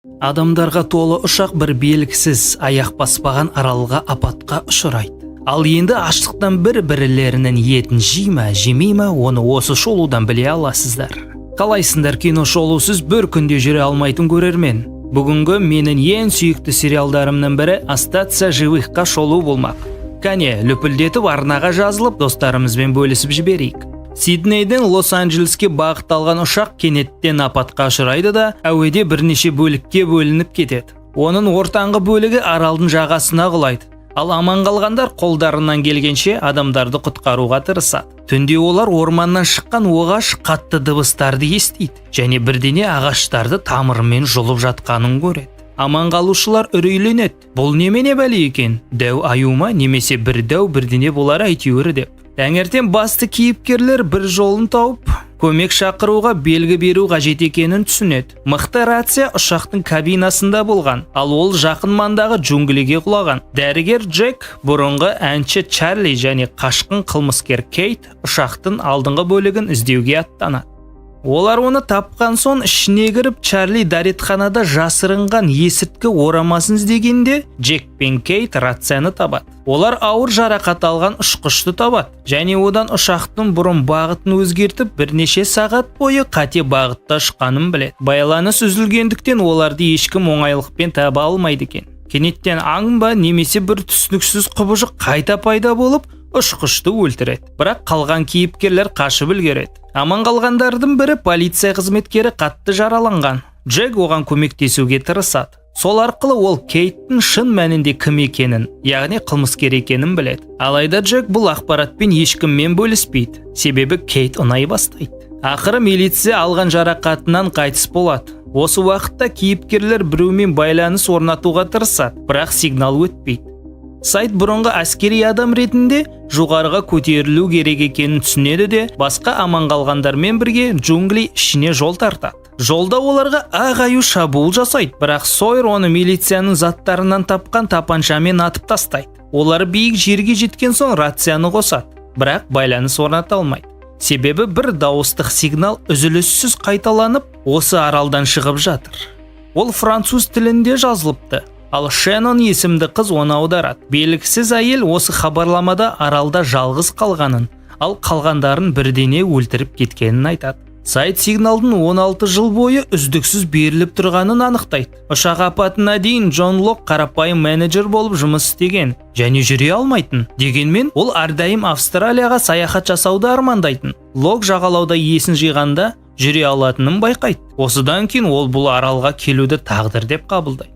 Адамдарға толы ұшақ бір белгісіз аяқ баспаған аралға апатқа ұшырайды. Ал енді аштықтан бір-бірлерінің етін жей ма, оны осы шолудан біле аласыздар. Қалайсыңдар, кино шолусыз бір күнде жүре алмайтын көрермен. Бүгінгі менің ең сүйікті сериалдарымның бірі «Остаться живыхқа» шолу болмақ. Кәне, лүпілдетіп арнаға жазылып, достарымызбен бөлісіп жіберейік. Сиднейден Лос-Анджелеске бағытталған ұшақ кенеттен апатқа ұшырайды да, әуеде бірнеше бөлікке бөлініп кетеді. Оның ортаңғы бөлігі аралдың жағасына құлайды. Ал аман қалғандар қолдарынан келгенше адамдарды құтқаруға тырысады. Түнде олар орманнан шыққан оғаш қатты дыбыстарды естиді және бірдене ағаштарды тамырымен жұлып жатқанын көреді. Аман қалушылар үрейленеді. Бұл немене бәле екен? Дәу аю ма немесе бір дәу бірдене болар әйтеуір деп. Таңертең басты кейіпкерлер бір жолын тауып, көмек шақыруға белгі беру қажет екенін түсінеді. Мықты рация ұшақтың кабинасында болған, ал ол жақын маңдағы джунглиге құлаған. Дәрігер Джек, бұрынғы әнші Чарли және қашқын қылмыскер Кейт ұшақтың алдыңғы бөлігін іздеуге аттанады. Олар оны тапқан соң ішіне кіріп, Чарли дәретханада жасырынған есірткі орамасын іздегенде, Джек пен Кейт рацияны табады. Олар ауыр жарақат алған ұшқышты табады және одан ұшақтың бұрын бағытын өзгертіп, бірнеше сағат бойы қате бағытта ұшқанын біледі. Байланыс үзілгендіктен оларды ешкім оңайлықпен таба алмайды екен. Кенеттен аң ба немесе бір түсініксіз құбыжық қайта пайда болып, ұшқышты өлтіреді. Бірақ қалған кейіпкерлер қашып үлгереді. Аман қалғандардың бірі полиция қызметкері қатты жараланған. Джек оған көмектесуге тырысады. Сол арқылы ол Кейттің шын мәнінде кім екенін, яғни қылмыскер екенін біледі. Алайда Джек бұл ақпаратпен ешкіммен бөліспейді, себебі Кейт ұнай бастайды. Ақыры милиция алған жарақатынан қайтыс болады. Осы уақытта кейіпкерлер біреумен байланыс орнатуға тырысады, бірақ сигнал өтпейді. Сайт бұрынғы әскери адам ретінде жоғарыға көтерілу керек екенін түсінеді де, басқа аман қалғандармен бірге джунгли ішіне жол тартады. Жолда оларға ағаю шабуыл жасайды, бірақ Сойер оны милицияның заттарынан тапқан тапаншамен атып тастайды. Олар биік жерге жеткен соң рацияны қосады, бірақ байланыс орната алмайды. Себебі бір дауыстық сигнал үзіліссіз қайталанып, осы аралдан шығып жатыр. Ол француз тілінде жазылыпты. Ал Шеннон есімді қыз оны аударады. Белгісіз әйел осы хабарламада аралда жалғыз қалғанын, ал қалғандарын бірдене өлтіріп кеткенін айтады. Сайт сигналдың 16 жыл бойы үздіксіз беріліп тұрғанын анықтайды. Ұшақ апатына дейін Джон Лок қарапайым менеджер болып жұмыс істеген және жүре алмайтын. Дегенмен, ол әрдайым Австралияға саяхат жасауды армандайтын. Лок жағалауда есін жиғанда жүре алатынын байқайды. Осыдан кейін ол бұл аралға келуді тағдыр деп қабылдайды.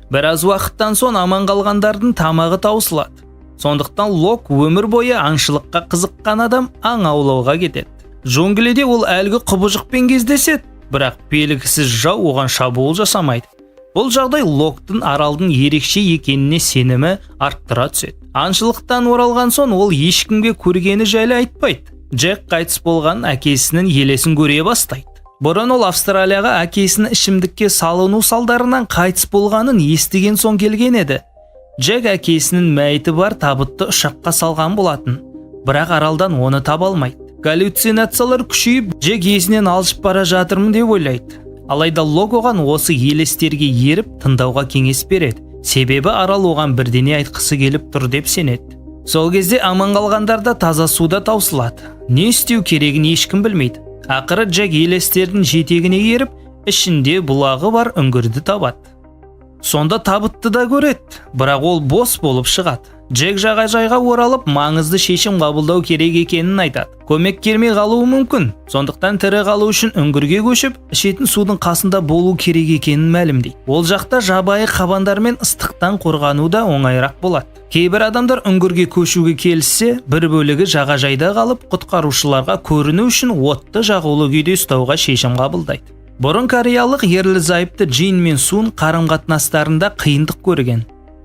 Біраз уақыттан соң аман қалғандардың тамағы таусылады. Сондықтан Лок өмір бойы аңшылыққа қызыққан адам аң аулауға кетеді. Джунглиде ол әлгі құбыжықпен кездеседі, бірақ белгісіз жау оған шабуыл жасамайды. Бұл жағдай Локтың аралдың ерекше екеніне сенімі арттыра түседі. Аңшылықтан оралған соң ол ешкімге көргені жайлы айтпайды. Джек қайтыс болған әкесінің елесін көре бастайды. Бұрын ол Австралияға әкесінің ішімдікке салыну салдарынан қайтыс болғанын естіген соң келген еді. Джек әкесінің мәйіті бар табытты ұшаққа салған болатын, бірақ аралдан оны таба алмайды. Галлюцинациялар күшейіп, Джек есінен алшып бара жатырмын деп ойлайды. Алайда Лок оған осы елестерге еріп тыңдауға кеңес береді. Себебі арал оған бірдене айтқысы келіп тұр деп сенеді. Сол кезде аман қалғандарда таза суда таусылады. Не істеу керегін ешкім білмейді. Ақыры Джек елестердің жетегіне еріп, ішінде бұлағы бар үңгірді табады. Сонда табытты да көреді, бірақ ол бос болып шығады. Джек жағажайға оралып, маңызды шешім қабылдау керек екенін айтады. Көмек келмей қалуы мүмкін, сондықтан тірі қалу үшін үңгірге көшіп, ішетін судың қасында болу керек екенін мәлімдейді. Ол жақта жабайы қабандармен ыстықтан қорғану да оңайырақ болады. Кейбір адамдар үңгірге көшуге келіссе, бір бөлігі жағажайда қалып, құтқарушыларға көріну үшін отты жағулы күйде ұстауға шешім қабылдайды. Бұрын кореялық ерлі-зайыпты Джин мен Сун қарым-қатынастарында қиындық көрген.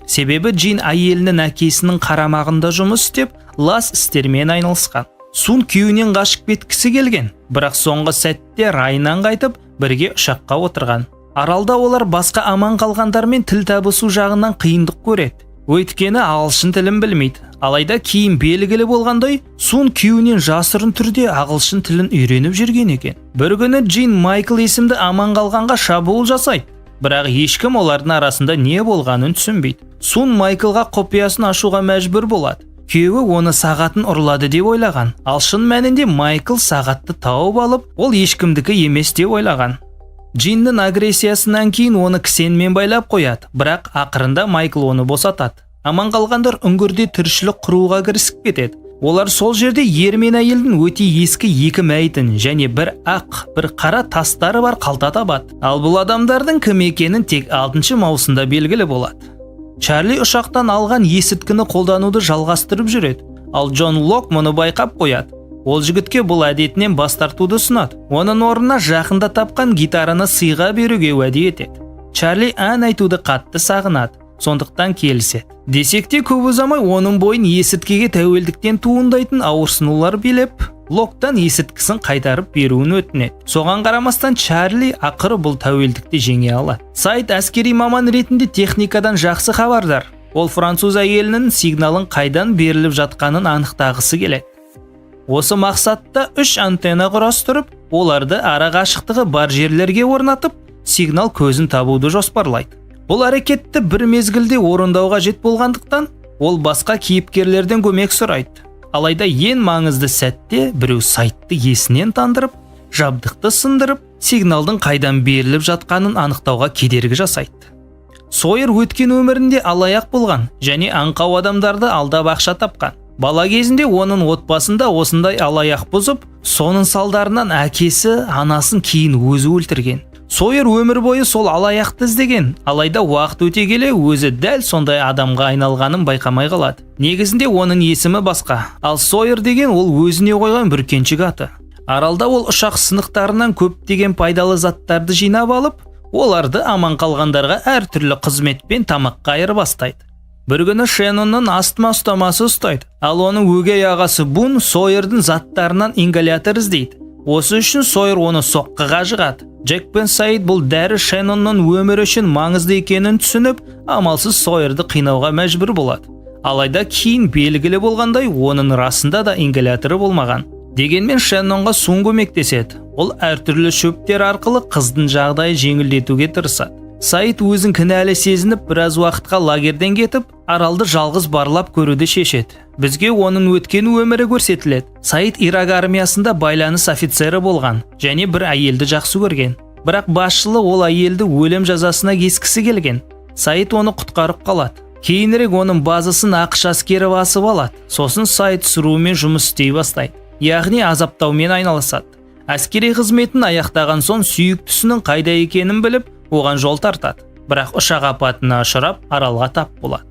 Себебі Джин әйелінің әкесінің қарамағында жұмыс істеп, лас істермен айналысқан. Сун күйеуінен қашып кеткісі келген, бірақ соңғы сәтте райынан қайтып, бірге ұшаққа отырған. Аралда олар басқа аман қалғандармен тіл табысу жағынан қиындық көреді. Өйткені ағылшын тілін білмейді. Алайда кейін белгілі болғандай, Сун күйеуінен жасырын түрде ағылшын тілін үйреніп жүрген екен. Бір күні Джин Майкл есімді аман қалғанға шабуыл жасайды. бірақ ешкім олардың арасында не болғанын түсінбейді. Сун Майклға құпиясын ашуға мәжбүр болады. Күйеуі оны сағатын ұрлады деп ойлаған, ал шын мәнінде Майкл сағатты тауып алып, ол ешкімдікі емес деп ойлаған. Джиннің агрессиясынан кейін оны кісенмен байлап қояды, бірақ ақырында Майкл оны босатады. Аман қалғандар үңгірде тіршілік құруға кірісіп кетеді. Олар сол жерде ер мен әйелдің өте ескі екі мәйітін және бір ақ, бір қара тастары бар қалта табады. Ал бұл адамдардың кім екенін тек 6 маусымда белгілі болады. Чарли ұшақтан алған есірткіні қолдануды жалғастырып жүреді, ал Джон Лок мұны байқап қояды. Ол жігітке бұл әдетінен бас тартуды ұсынады. Оның орнына жақында тапқан гитараны сыйға беруге уәде етеді. Чарли ән айтуды қатты сағынады, сондықтан келіседі. Десек те көп ұзамай оның бойын есірткіге тәуелдіктен туындайтын ауырсынулар билеп, Локтан есірткісін қайтарып беруін өтінеді. Соған қарамастан Чарли ақыры бұл тәуелдікті жеңе алады. Сайт әскери маман ретінде техникадан жақсы хабардар. Ол француз әйелінің сигналын қайдан беріліп жатқанын анықтағысы келеді. Осы мақсатта 3 антенна құрастырып, оларды ара қашықтығы бар жерлерге орнатып, сигнал көзін табуды жоспарлайды. Бұл әрекетті бір мезгілде орындауға жет болғандықтан, ол басқа кейіпкерлерден көмек сұрайды. Алайда ең маңызды сәтте біреу сайтты есінен тандырып, жабдықты сындырып, сигналдың қайдан беріліп жатқанын анықтауға кедергі жасайды. Сойер өткен өмірінде алаяқ болған және аңқау адамдарды алдап ақша тапқан. Бала кезінде оның отбасында осындай алаяқ бұзып, соның салдарынан әкесі анасын кейін өзі өлтірген. Сойер өмір бойы сол алаяқты іздеген, алайда уақыт өте келе өзі дәл сондай адамға айналғанын байқамай қалады. Негізінде оның есімі басқа, ал Сойер деген ол өзіне қойған бүркеншік аты. Аралда ол ұшақ сынықтарынан көптеген пайдалы заттарды жинап алып, оларды аман қалғандарға әртүрлі қызметпен тамаққа айырбастайды. Бір күні Шеннонның астма ұстамасы ұстайды, ал оның өгей ағасы Бун Сойердің заттарынан ингалятор іздейді. Осы үшін Сойер оны соққыға жығады. Джек пен Саид бұл дәрі Шеннонның өмірі үшін маңызды екенін түсініп, амалсыз Сойерді қинауға мәжбүр болады. Алайда кейін белгілі болғандай, оның расында да ингаляторы болмаған. Дегенмен Шеннонға Сун көмектеседі. Ол әртүрлі шөптер арқылы қыздың жағдайын жеңілдетуге тырысады. Саид өзін кінәлі сезініп, біраз уақытқа лагерден кетіп, аралды жалғыз барлап көруді шешеді. Бізге оның өткен өмірі көрсетіледі. Саид Ирак армиясында байланыс офицері болған және бір әйелді жақсы көрген. Бірақ басшылы ол әйелді өлім жазасына кескісі келген. Саид оны құтқарып қалады. Кейінірек оның базасын ақш әскері басып алады. Сосын Саид сұруымен жұмыс істей бастайды. Яғни азаптаумен айналысады. Әскери қызметін аяқтаған соң сүйіктісінің қайда екенін біліп, оған жол тартады. Бірақ ұшақ апатына ұшырап, аралға тап болады.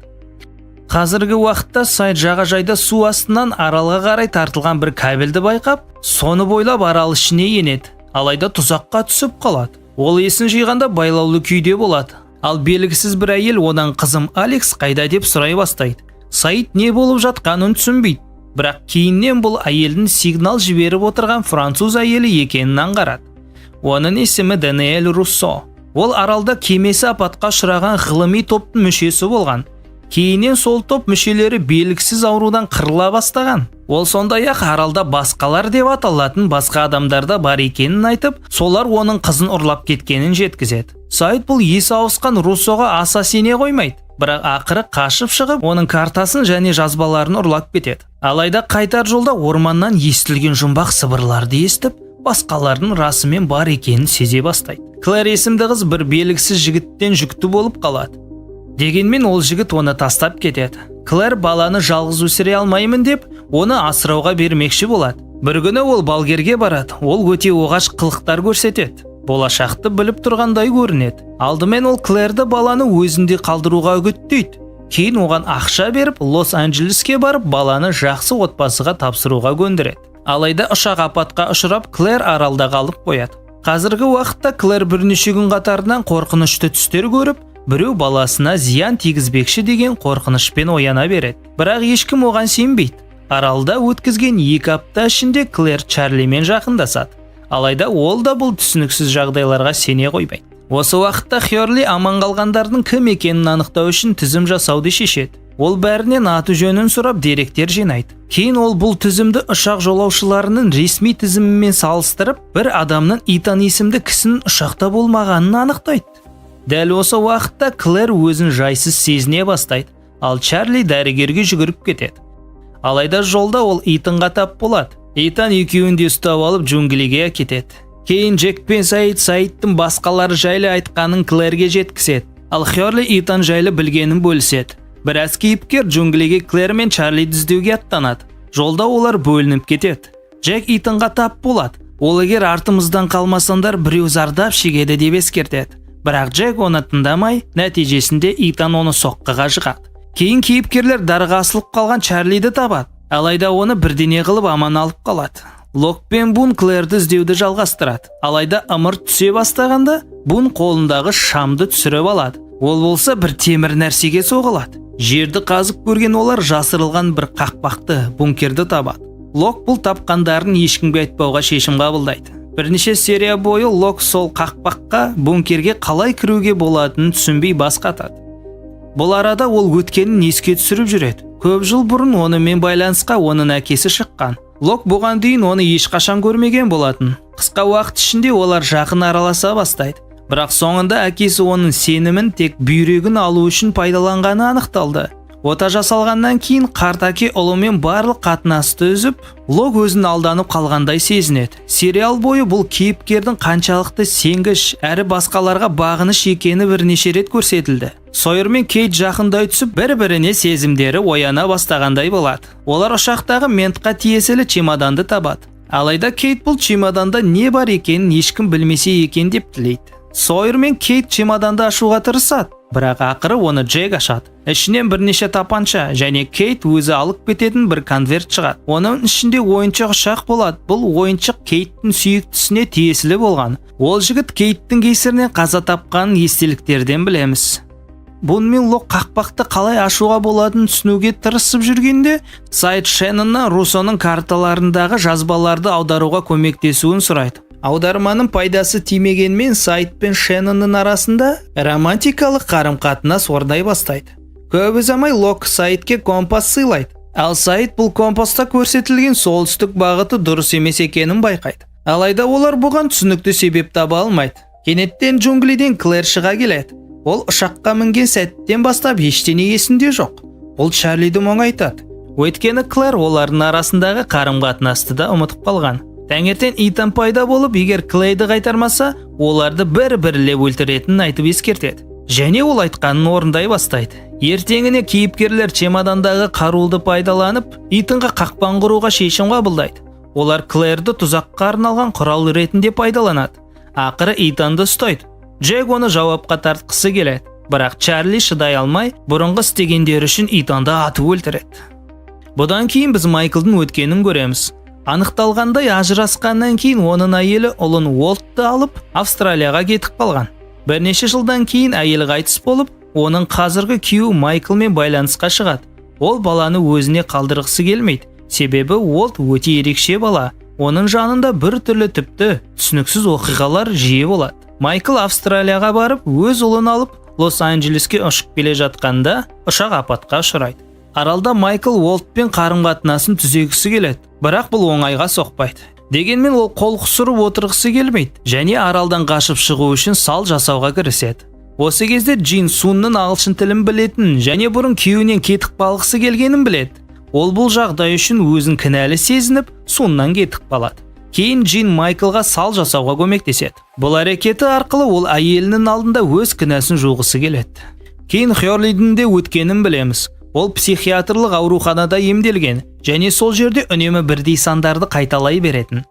Қазіргі уақытта Саид жағажайда су астынан аралға қарай тартылған бір кабельді байқап, соны бойлап арал ішіне енеді. Алайда тұзаққа түсіп қалады. Ол есін жиғанда байлаулы күйде болады. Ал белгісіз бір әйел одан қызым Алекс қайда деп сұрай бастайды. Саид не болып жатқанын түсінбейді. Бірақ кейіннен бұл әйелдің сигнал жіберіп отырған француз әйелі екенін аңғарады. Оның есімі Даниэль Руссо. Ол аралда кемесі апатқа ұшыраған ғылыми топтың мүшесі болған. Кейіннен сол топ мүшелері белгісіз аурудан қырыла бастаған. Ол сондай-ақ аралда басқалар деп аталатын басқа адамдарда бар екенін айтып, солар оның қызын ұрлап кеткенін жеткізеді. Саид бұл есі ауысқан Руссоға аса сене қоймайды, бірақ ақыры қашып шығып, оның картасын және жазбаларын ұрлап кетеді. Алайда қайтар жолда орманнан естілген жұмбақ сыбырларды естіп, басқалардың расымен бар екенін сезе бастайды. Клэр есімді қыз бір белгісіз жігіттен жүкті болып қалады. Дегенмен ол жігіт оны тастап кетеді. Клэр баланы жалғыз өсіре алмаймын деп, оны асырауға бермекші болады. Бір күні ол балгерге барады. Ол өте оғаш қылықтар көрсетеді. Болашақты біліп тұрғандай көрінеді. Алдымен ол Клэрді баланы өзінде қалдыруға үгіттейді. Кейін оған ақша беріп, Лос-Анджелеске барып, баланы жақсы отбасыға тапсыруға көндіреді. Алайда ұшақ апатқа ұшырап, Клэр аралда қалып қояды. Қазіргі уақытта Клэр бірнеше күн қатарынан қорқынышты түстер көріп, біреу баласына зиян тигізбекші деген қорқынышпен ояна береді. Бірақ ешкім оған сенбейді. Аралда өткізген 2 апта ішінде Клэр Чарлимен жақындасады. Алайда ол да бұл түсініксіз жағдайларға сене қоймайды. Осы уақытта Хёрли аман қалғандардың кім екенін анықтау үшін тізім жасауды шешеді. Ол бәрінен аты жөнін сұрап деректер жинайды. Кейін ол бұл тізімді ұшақ жолаушыларының ресми тізімімен салыстырып, бір адамның Итан есімді кісінің ұшақта болмағанын анықтайды. Дәл осы уақытта Клэр өзін жайсыз сезіне бастайды, ал Чарли дәрігерге жүгіріп кетеді. Алайда жолда ол Итанға тап болады. Итан екеуін де ұстап алып джунглиге кетеді. Кейін Джек пен Саидтың басқалары жайлы айтқанын Клэрге жеткізеді. Ал Хёрли Итан жайлы білгенін бөліседі. Біраз кейіпкер джунглиге Клэр мен Чарлиді іздеуге аттанады. Жолда олар бөлініп кетеді. Джек Итанға тап болады. Ол егер артымыздан қалмасаңдар біреу зардап шегеді деп ескертеді. Бірақ Джек оны тыңдамай, нәтижесінде Итан оны соққыға жығады. Кейін кейіпкерлер дарға асылып қалған Чарлиді табады. Алайда оны бірдеңе қылып аман алып қалады. Лок пен Бун Клэрді іздеуді жалғастырады. Алайда ымырт түсе бастағанда Бун қолындағы шамды түсіріп алады. Ол болса бір темір нәрсеге соғылады. Жерді қазып көрген олар жасырылған бір қақпақты, бункерді табады. Лок бұл тапқандарын ешкімге айтпауға шешім қабылдайды. Бірнеше серия бойы Лок сол қақпаққа, бункерге қалай кіруге болатынын түсінбей бас қатады. Бұл арада ол өткенін еске түсіріп жүреді. Көп жыл бұрын онымен байланысқа оның әкесі шыққан. Лок бұған дейін оны ешқашан көрмеген болатын. Қысқа уақыт ішінде олар жақын араласа бастайды. Бірақ соңында әкесі оның сенімін тек бүйрегін алу үшін пайдаланғаны анықталды. Ота жасалғаннан кейін қарт әке ұлымен барлық қатынасты үзіп, Лок өзін алданып қалғандай сезінеді. Сериал бойы бұл кейіпкердің қаншалықты сенгіш әрі басқаларға бағыныш екені бірнеше рет көрсетілді. Сойер мен Кейт жақындай түсіп, бір-біріне сезімдері ояна бастағандай болады. Олар ұшақтағы ментқа тиесілі чемоданды табады. Алайда Кейт бұл чемоданда не бар екенін ешкім білмесе екен деп тілейді. Сойер мен Кейт чемоданды ашуға тырысады, бірақ ақыры оны Джек ашады. Ішінен бірнеше тапанша және Кейт өзі алып кететін бір конверт шығады. Оның ішінде ойыншық ұшақ болады. Бұл ойыншық Кейттің сүйіктісіне тиесілі болған. Ол жігіт Кейттің кесірінен қаза тапқанын естеліктерден білеміз. Бун мен Лок қақпақты қалай ашуға болатынын түсінуге тырысып жүргенде, Саид Шенноннан Руссоның карталарындағы жазбаларды аударуға көмектесуін сұрайды. Аударманың пайдасы тимегенмен Саид пен Шеннонның арасында романтикалық қарым-қатынас орнай бастайды. Көп ұзамай Лок Саидке компас сыйлайды. Ал Саид бұл компаста көрсетілген солтүстік бағыты дұрыс емес екенін байқайды. Алайда олар бұған түсінікті себеп таба алмайды. Кенеттен джунглиден Клэр шыға келеді. Ол ұшаққа мінген сәттен бастап ештеңе есінде жоқ. Ол Чарлиді мұңайтады. Өйткені Клэр олардың арасындағы қарым-қатынасты да ұмытып қалған. Таңертең Итан пайда болып, егер Клэйді қайтармаса, оларды бір-бірлеп өлтіретінін айтып ескертеді. Және ол айтқанын орындай бастайды. Ертеңіне кейіпкерлер чемодандағы қаруды пайдаланып, Итанға қақпан құруға шешім қабылдайды. Олар Клэрді тұзаққа арналған құрал ретінде пайдаланады. Ақыры Итанды ұстайды. Джек оны жауапқа тартқысы келеді. Бірақ Чарли шыдай алмай, бұрынғы істегендері үшін Итанды атып өлтіреді. Бұдан кейін біз Майклдың өткенін көреміз. Анықталғандай, ажырасқаннан кейін оның әйелі ұлын Уолтты алып, Австралияға кетіп қалған. Бірнеше жылдан кейін әйелі қайтыс болып, оның қазіргі күйеуі Майклмен байланысқа шығады. Ол баланы өзіне қалдырғысы келмейді. Себебі Уолт өте ерекше бала. Оның жанында бір түрлі тіпті түсініксіз оқиғалар жиі болады. Майкл Австралияға барып, өз ұлын алып, Лос-Анджелеске ұшып келе жатқанда ұшақ апатқа ұшырайды. Аралда Майкл Уолтпен қарым-қатынасын түзегісі келеді, бірақ бұл оңайға соқпайды. Дегенмен ол қол қусырып отырғысы келмейді және аралдан қашып шығу үшін сал жасауға кіріседі. Осы кезде Джин Сунның ағылшын тілін білетін және бұрын күйеуінен кетіп қалғысы келгенін біледі. Ол бұл жағдай үшін өзін кінәлі сезініп, Суннан кетіп қалады. Кейін Джин Майклға сал жасауға көмектеседі. Бұл әрекеті арқылы ол әйелінің алдында өз кінәсін жуғысы келеді. Кейін Хёрлидің де өткенін білеміз. Ол психиатрлық ауруханада емделген және сол жерде үнемі бірдей сандарды қайталай беретін.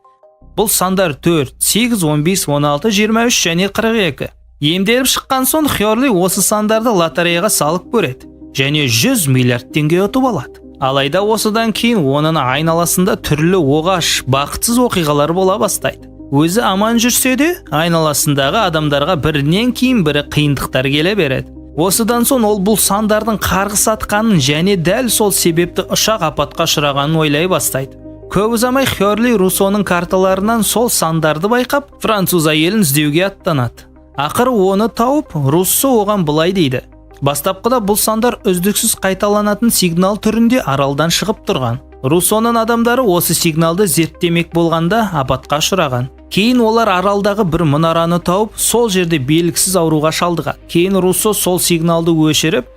Бұл сандар 4, 8, 15, 16, 23 және 42. Емделіп шыққан соң Хёрли осы сандарды лотереяға салып көреді және 100 миллиард теңге ұтып алады. Алайда осыдан кейін оның айналасында түрлі оғаш, бақытсыз оқиғалар бола бастайды. Өзі аман жүрсе де, айналасындағы адамдарға бірінен кейін бірі қиындықтар келе береді. Осыдан соң ол бұл сандардың қарғыс атқанын және дәл сол себепті ұшақ апатқа ұшырағанын ойлай бастайды. Көп ұзамай Хёрли Руссоның карталарынан сол сандарды байқап, француз әйелін іздеуге аттанады. Ақыры оны тауып, Руссо оған былай дейді: бастапқыда бұл сандар үздіксіз қайталанатын сигнал түрінде аралдан шығып тұрған. Руссоның адамдары осы сигналды зерттемек болғанда апатқа ұшыраған. Кейін олар аралдағы бір мұнараны тауып, сол жерде белгісіз ауруға шалдыған. Кейін Руссо сол сигналды өшіріп,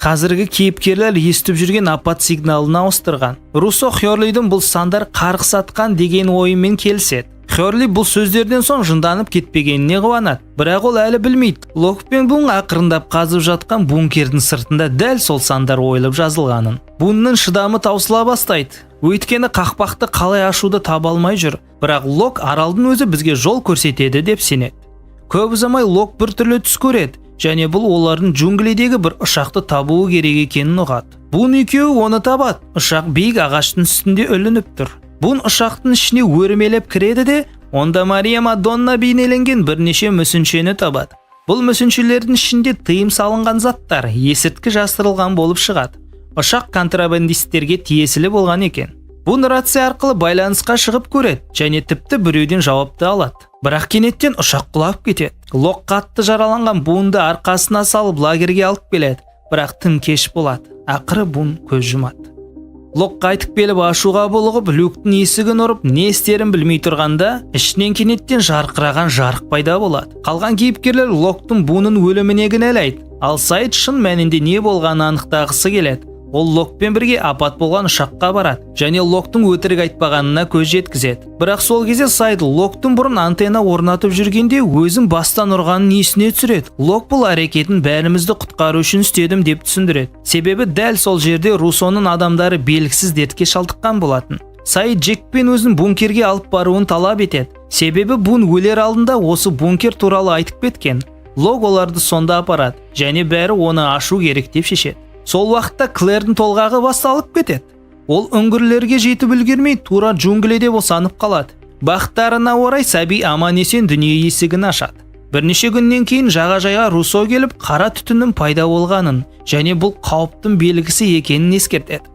қазіргі кейіпкерлер естіп жүрген апат сигналын ауыстырған. Руссо Хёрлидің бұл сандар қарғысатқан деген ойымен келіседі. Хёрли бұл сөздерден соң жынданып кетпегеніне қуанады, бірақ ол әлі білмейді. Лок пен Бун ақырындап қазып жатқан бункердің сыртында дәл сол сандар ойылып жазылғанын. Бунның шыдамы таусыла бастайды. Өйткені қақпақты қалай ашуды таба алмай жүр, бірақ Лок аралдың өзі бізге жол көрсетеді деп сенеді. Көп ұзамай Лок бір түрлі түс көреді, және бұл олардың джунглидегі бір ұшақты табуы керек екенін ұғады. Бун екеуі оны табады. Ұшақ биік ағаштың үстінде ілініп тұр. Бун ұшақтың ішіне өрмелеп кіреді де, онда Мария Мадонна бейнеленген бірнеше мүсіншені табады. Бұл мүсіншелердің ішінде тыйым салынған заттар, есірткі жасырылған болып шығады. Ұшақ контрабандисттерге тиесілі болған екен. Бун рация арқылы байланысқа шығып көреді, және тіпті біреуден жауапты алады. Бірақ кенеттен ұшақ құлап кетеді. Лок қатты жараланған Бунды арқасына салып лагерге алып келеді, бірақ тым кеш болады. Ақыры Бун көз жұмады. Лок қайтып келіп ашуға булығып, люктің есігін ұрып, не істерін білмей тұрғанда, ішінен кенеттен жарқыраған жарық пайда болады. Қалған кейіпкерлер Локтың Бунын өліміне кінәлайды. Ал Сайд шын мәнінде не болғанын анықтағысы келеді. Ол Локпен бірге апат болған ұшаққа барады, және Локтың өтірік айтпағанына көз жеткізеді. Бірақ сол кезде Сайд Локтың бұрын антенна орнатып жүргенде өзін бастан ұрғанын есіне түсіреді. Лок бұл әрекетін бәрімізді құтқару үшін істедім деп түсіндіреді. Себебі дәл сол жерде Руссоның адамдары белгісіз дертке шалдыққан болатын. Сайд Джекпен өзін бункерге алып баруын талап етеді. Себебі Бун өлер алдында осы бункер туралы айтып кеткен. Лок оларды сонда апарады, және бәрі оны ашу керек деп шешеді. Сол уақытта Клэрдің толғағы басталып кетеді. Ол үңгірлерге жетіп үлгермей тура джунглиде босанып қалады. Бақыттарына орай сәби аман-есен дүние есігін ашады. Бірнеше күннен кейін жағажайға Руссо келіп, қара түтіннің пайда болғанын, және бұл қауіптің белгісі екенін ескертеді.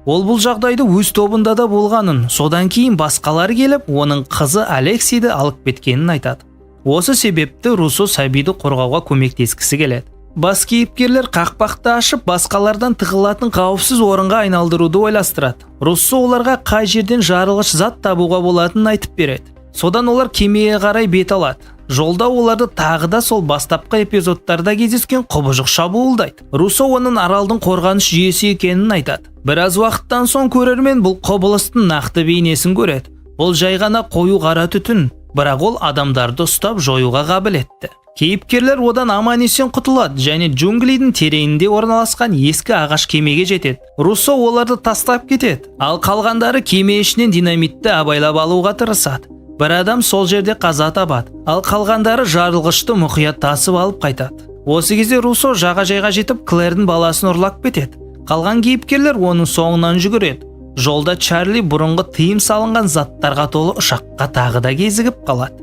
Ол бұл жағдайды өз тобында да болғанын, содан кейін басқалар келіп, оның қызы Алексиді алып кеткенін айтады. Осы себепті Руссо сәбиді қорғауға көмектескісі келеді. Бас кейіпкерлер қақпақты ашып, басқалардан тығылатын қауіпсіз орынға айналдыруды ойластырады. Руссо оларға қай жерден жарылғыш зат табуға болатынын айтып береді. Содан олар кемеге қарай бет алады. Жолда оларды тағы да сол бастапқы эпизодтарда кездескен құбыжық шабуылдайды. Руссо оның аралдың қорғаныс жүйесі екенін айтады. Біраз уақыттан соң көрермен бұл құбылыстың нақты бейнесін көреді. Ол жай ғана қою қара түтін, бірақ ол адамдарды ұстап жоюға қабілетті. Кейіпкерлер одан аман-есен құтылады және джунглидің тереңінде орналасқан ескі ағаш кемеге жетеді. Руссо оларды тастап кетеді, ал қалғандары кеме ішінен динамитті абайлап алуға тырысады. Бір адам сол жерде қаза табады, ал қалғандары жарылғышты мұқият тасып алып қайтады. Осы кезде Руссо жағажайға жетіп, Клэрдің баласын ұрлап кетеді. Қалған кейіпкерлер оның соңынан жүгіреді. Жолда Чарли бұрынғы тыйым салынған заттарға толы ұшаққа тағы да кезігіп қалады.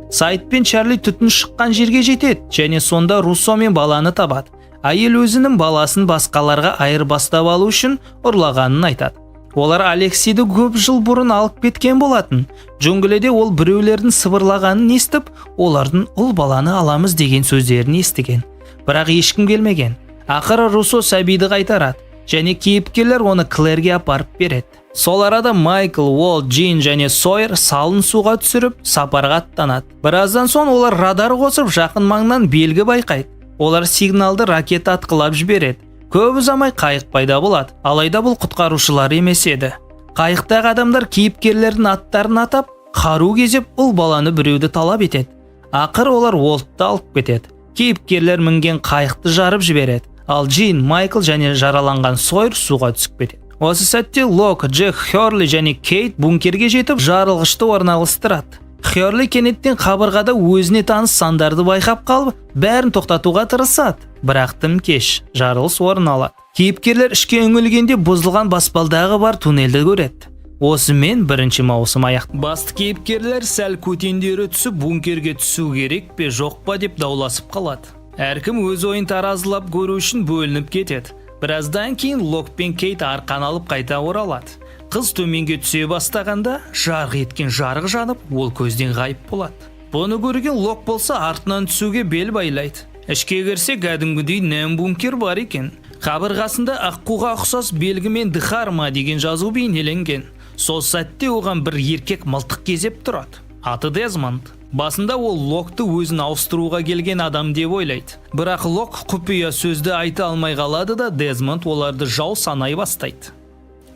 Сайд пен Чарли түтін шыққан жерге жетеді, және сонда Руссо мен баланы табады. Әйел өзінің баласын басқаларға айырбастап алу үшін ұрлағанын айтады. Олар Алексиді көп жыл бұрын алып кеткен болатын. Джунглиде ол біреулердің сыбырлағанын естіп, олардың ұл баланы аламыз деген сөздерін естіген. Бірақ ешкім келмеген. Ақыры Руссо сәбиді қайтарады, және кейіпкерлер оны Клэрге апарып береді. Сол арада Майкл, Уолт, Джин және Сойер салын суға түсіріп, сапарға аттанады. Біраздан соң олар радар қосып, жақын маңнан белгі байқайды. Олар сигналды ракета атқылап жібереді. Көп ұзамай қайық пайда болады, алайда бұл құтқарушылар емес еді. Қайықтағы адамдар кейіпкерлердің аттарын атап, қару кезеп, ұл баланы біреуді талап етеді. Ақыр олар Уолтты алып кетеді. Кейіпкерлер мінген қайықты жарып жібереді, ал Джин, Майкл және жараланған Сойер суға түсіп кетеді. Осы сәтте Лок, Джек, Хёрли және Кейт бункерге жетіп, жарылғышты орналастырады. Хёрли кенеттен қабырғада өзіне таныс сандарды байқап қалып, бәрін тоқтатуға тырысады. Бірақ тым кеш, жарылыс орын алады. Кейіпкерлер ішке үңілгенде бұзылған баспалдағы бар туннелді көреді. Осымен бірінші маусым аяқталды. Басты кейіпкерлер сәл көтендері түсіп, бункерге түсу керек пе, жоқ па деп дауласып қалады. Әркім өз ойын таразылап көру үшін бөлініп кетеді. Біраздан кейін Лок пен Кейт арқан алып қайта оралады. Қыз төменге түсе бастағанда, жарқ еткен жарық жанып, ол көзден ғайып болады. Бұны көрген Лок болса артынан түсуге бел байлайды. Ішке кірсе кәдімгідей нәм бункер бар екен. Қабырғасында аққуға ұқсас белгімен Дхарма деген жазу бейнеленген. Сол сәтте оған бір еркек мылтық кезеп тұрады. Аты Дезмонд. Басында ол Локты өзін ауыстыруға келген адам деп ойлайды. Бірақ Лок құпия сөзді айта алмай қалады да Дезмонд оларды жау санай бастайды.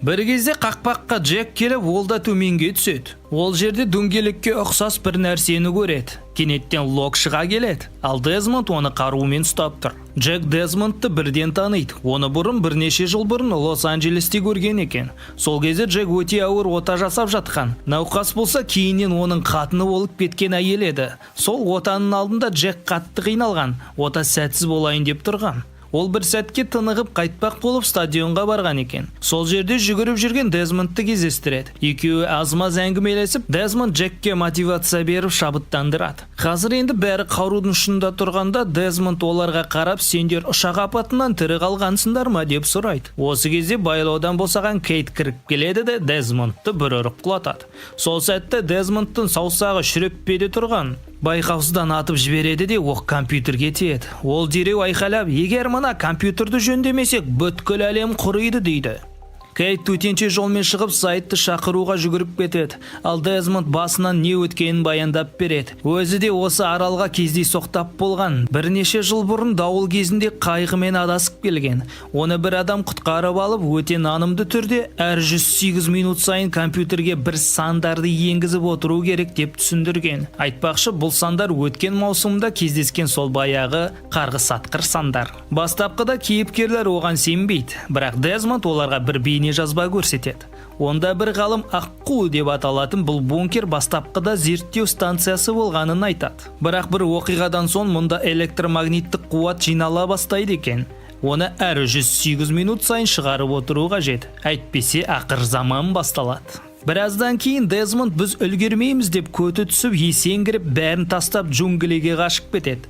Бір кезде қақпаққа Джек келіп, ол да төменге түседі. Ол жерде дөңгелекке ұқсас бір нәрсені көреді. Кенеттен Лок шыға келеді, ал Дезмонд оны қаруымен ұстап тұр. Джек Дезмондты бірден таниды. Оны бұрын бірнеше жыл бұрын Лос-Анджелесте көрген екен. Сол кезде Джек өте ауыр ота жасап жатқан. Науқас болса, кейіннен оның қатыны болып кеткен әйел еді. Сол отаның алдында Джек қатты қиналған. Ота сәтсіз болайын деп тұрған. Ол бір сәтке тынығып қайтпақ болып стадионға барған екен. Сол жерде жүгіріп жүрген Дезмондты кездестіреді. Екеуі аз-маз әңгімелесіп, Дезмонд Джекке мотивация беріп шабыттандырады. Қазір енді бәрі қарудың ұшында тұрғанда Дезмонд оларға қарап, сендер ұшақ апатынан тірі қалғансыңдар ма деп сұрайды. Осы кезде байлаудан босаған Кейт кіріп келеді де Дезмондты бір ұрып құлатады. Сол сәтте Дезмондтың саусағы шүреппеде тұрған байқаусыздан атып жібереді де оқ компьютерге тиеді. Ол дереу айқайлап, егер мына компьютерді жөндемесек, бүткіл әлем құриды дейді. Кейт төтенше жолмен шығып Сайтты шақыруға жүгіріп кетеді. Ал Дезмонд басынан не өткенін баяндап береді. Өзі де осы аралға кездейсоқтап болған. Бірнеше жыл бұрын дауыл кезінде қайғымен адасып келген. Оны бір адам құтқарып алып, өте нанымды түрде әр 108 минут сайын компьютерге бір сандарды енгізіп отыру керек деп түсіндірген. Айтпақшы, бұл сандар өткен маусымда кездескен сол баяғы қарғыс атқыр сандар. Бастапқыда кейіпкерлер оған сенбейді, бірақ Дезмонд оларға бір бейне жазба көрсетеді. Онда бір ғалым аққу деп аталатын бұл бункер бастапқыда зерттеу станциясы болғанын айтады. Бірақ бір оқиғадан соң мұнда электромагниттік қуат жинала бастайды екен. Оны әр 108 минут сайын шығарып отыру қажет. Әйтпесе ақыр заман басталады. Біраздан кейін Дезмонд біз үлгермейміз деп көті түсіп, есеңгіріп, бәрін тастап джунглиге қашып кетеді.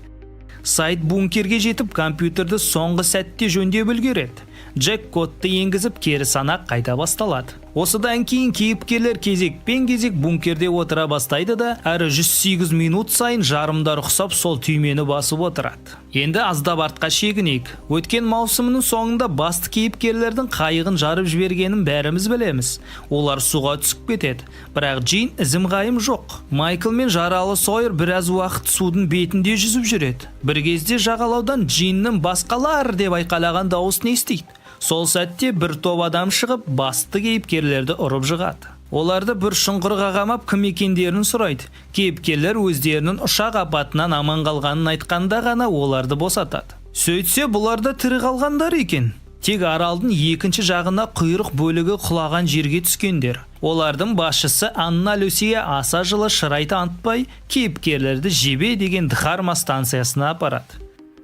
Сайт бункерге жетіп, компьютерді соңғы сәтте жөндеп үлгереді. Джек кодты енгізіп, кері санақ қайта басталады. Осыдан кейін кейіпкерлер кезекпен кезек бункерде отыра бастайды да, әрі 108 минут сайын жарымдар ұқсап сол түймені басып отырады. Енді аздап артқа шегінейік. Өткен маусымының соңында басты кейіпкерлердің қайығын жарып жібергенін бәріміз білеміз. Олар суға түсіп кетеді. Бірақ Джин ізім-ғайым жоқ. Майкл мен жаралы Сойер біраз уақыт судың бетінде жүзіп жүреді. Бір кезде жағалаудан Джиннің басқалар деп айқайлаған дауысын естиді. Сол сәтте бір топ адам шығып, басты кейіпкерлерді ұрып жығады. Оларды бір шұңқырға қамап, кім екендерін сұрайды. Кейіпкерлер өздерінің ұшақ апатынан аман қалғанын айтқанда ғана оларды босатады. Сөйтсе, бұлар да тірі қалғандар екен. Тек аралдың екінші жағына құйрық бөлігі құлаған жерге түскендер. Олардың басшысы Анна Люсия аса жылы шырай танытпай, кейіпкерлерді жебе деген Дхарма станциясына апарады.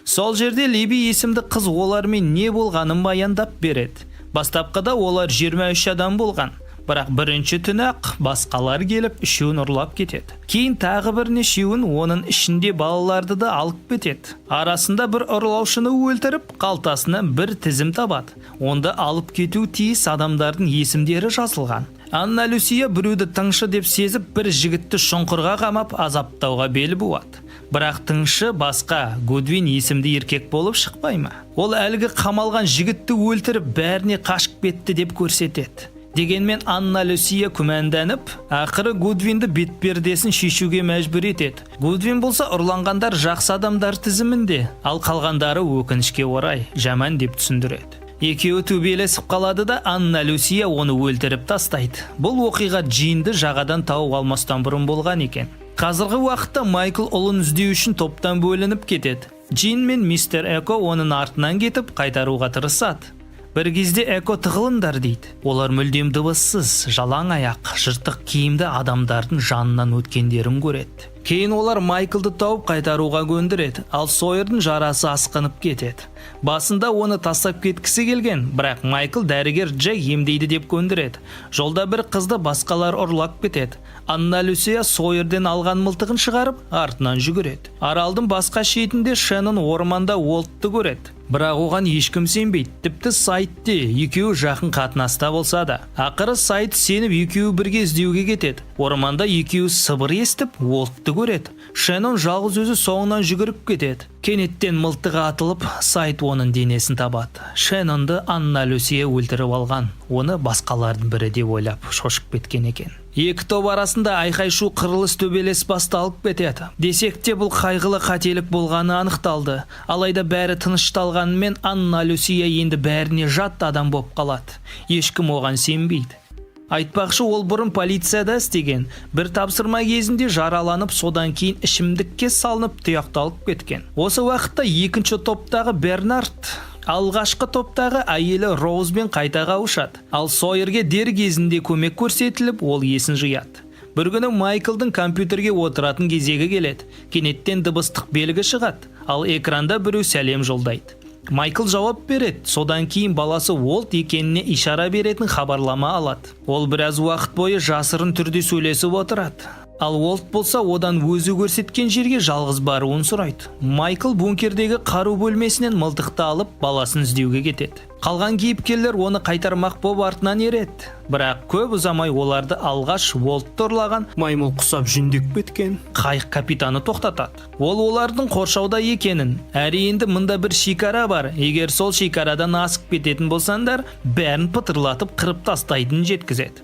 Сол жерде Либи есімді қыз олармен не болғанын баяндап береді. Бастапқыда олар 23 адам болған. Бірақ бірінші түні-ақ басқалар келіп үшеуін ұрлап кетеді. Кейін тағы бірнешеуін, оның ішінде балаларды да алып кетеді. Арасында бір ұрлаушыны өлтіріп, қалтасына бір тізім табады. Онда алып кету тиіс адамдардың есімдері жазылған. Анна Люсия біреуді тыңшы деп сезіп, бір жігітті шұңқырға қамап азаптауға бел буады. Бірақ тыңшы басқа, Гудвин есімді еркек болып шықпай ма? Ол әлгі қамалған жігітті өлтіріп, бәріне қашып кетті деп көрсетеді. Дегенмен Анна Люсия күмәнданып, ақыры Гудвинді бетпердесін шешуге мәжбүр етеді. Гудвин болса ұрланғандар жақсы адамдар тізімінде, ал қалғандары өкінішке орай жаман деп түсіндіреді. Екеуі төбелесіп қалады да Анна Люсия оны өлтіріп тастайды. Бұл оқиға Джинді жағадан тауып алмастан бұрын болған екен. Қазіргі уақытта Майкл ұлын іздеу үшін топтан бөлініп кетеді. Джин мен мистер Эко оның артынан кетіп қайтаруға тырысады. Бір кезде Эко тығылыңдар дейді. Олар мүлдем дыбыссыз, жалаң аяқ, жыртық киімді адамдардың жанынан өткендерін көреді. Кейін олар Майклды тауып қайтаруға көндіреді, ал Сойердің жарасы асқынып кетеді. Басында оны тастап кеткісі келген, бірақ Майкл дәрігер Джек емдейді деп көндіреді. Жолда бір қызды басқалар ұрлап кетеді. Анна Люсия Сойерден алған мылтығын шығарып, артынан жүгіреді. Аралдың басқа шетінде Шеннон орманда Уолтты көреді. Бірақ оған ешкім сенбейді. Тіпті Сайтте екеуі жақын қатынаста болса да. Ақыры Сайт сеніп екеуі бірге іздеуге кетеді. Орманда екеуі сыбыр естіп, Уолтты көреді. Шеннон жалғыз өзі соңынан жүгіріп кетеді. Кенеттен мылтығы атылып, Сайт Сайт оның денесін табады. Шеннонды Анна Люсия өлтіріп алған. Оны басқалардың бірі деп ойлап шошып кеткен екен. Екі топ арасында айқай-шу қырылыс төбелес басталып кетеді. Десек те бұл қайғылы қателік болғаны анықталды. Алайда бәрі тынышталғанымен Анна Люсия енді бәріне жат адам болып қалады. Ешкім оған сенбейді. Айтпақшы, ол бұрын полицияда істеген. Бір тапсырма кезінде жараланып, содан кейін ішімдікке салынып тұяқталып кеткен. Осы уақытта екінші топтағы Бернард алғашқы топтағы әйелі Роузбен қайта қауышады. Ал Сойерге дер кезінде көмек көрсетіліп, ол есін жияды. Бір күні Майклдың компьютерге отыратын кезегі келеді. Кенеттен дыбыстық белгі шығады, ал экранда біреу сәлем жолдайды. Майкл жауап береді. Содан кейін баласы Уолт екеніне ишара беретін хабарлама алады. Ол біраз уақыт бойы жасырын түрде сөйлесіп отырады. Ал Уолт болса одан өзі көрсеткен жерге жалғыз баруын сұрайды. Майкл бункердегі қару бөлмесінен мылтықты алып баласын іздеуге кетеді. Қалған кейіпкерлер оны қайтармақ боп артынан ереді. Бірақ көп ұзамай оларды алғаш Уолтты ұрлаған маймыл құсап жүндеп кеткен қайық капитаны тоқтатады. Ол олардың қоршауда екенін, әриенді мұнда бір шекара бар. Егер сол шекарадан асып кететін болсаңдар, бәрін пытырлатып қырып тастайтынын жеткізеді.